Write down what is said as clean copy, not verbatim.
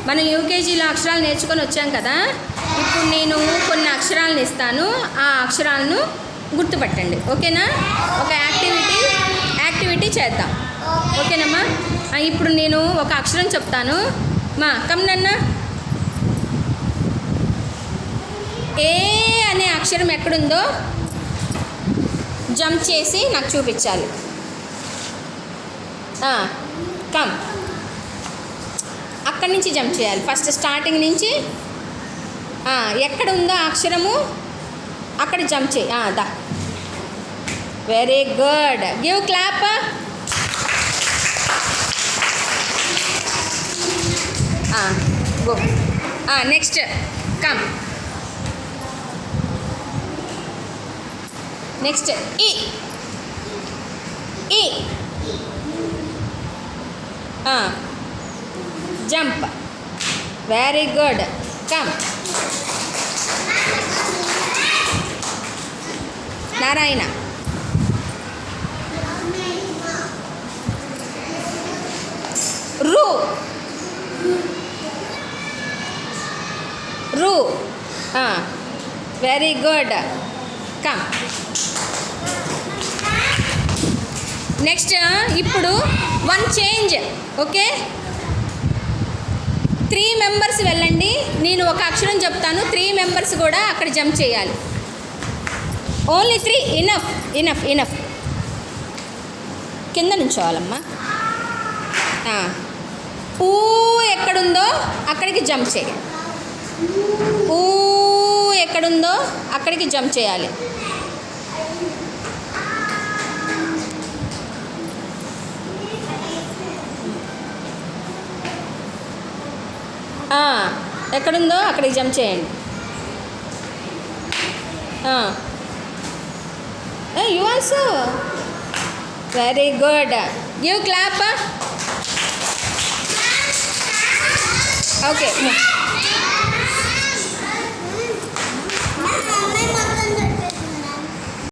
మనం యూకేజీలో అక్షరాలు నేర్చుకొని వచ్చాం కదా. ఇప్పుడు నేను కొన్ని అక్షరాలను ఇస్తాను, ఆ అక్షరాలను గుర్తుపట్టండి. ఓకేనా? ఒక యాక్టివిటీ చేద్దాం. ఓకేనమ్మా? ఇప్పుడు నేను ఒక అక్షరం చెప్తాను. మా కమ్నన్న, ఏ అనే అక్షరం ఎక్కడుందో జంప్ చేసి నాకు చూపించాలి. కమ్, అక్కడి నుంచి జంప్ చేయాలి. ఫస్ట్ స్టార్టింగ్ నుంచి ఎక్కడ ఉందో అక్షరము అక్కడ జంప్ చేయి. దా, very good. Give clap. Go. Next come. Next ఈ jump. Very good. Come. Narayana. రు. Very good. కమ్. నెక్స్ట్ ఇప్పుడు వన్ చేంజ్. ఓకే, 3 మెంబర్స్ వెళ్ళండి. నేను ఒక అక్షరం చెప్తాను, 3 మెంబర్స్ కూడా అక్కడ జంప్ చేయాలి. ఓన్లీ 3. ఇనఫ్. కింద నుంచోవాలమ్మా. ఊ ఎక్కడుందో అక్కడికి జంప్ చేయాలి. ఊ ఎక్కడుందో అక్కడికి జంప్ చేయాలి. ఎక్కడుందో అక్కడికి జంప్ చేయండి. You also. Very good. Give clap. Okay.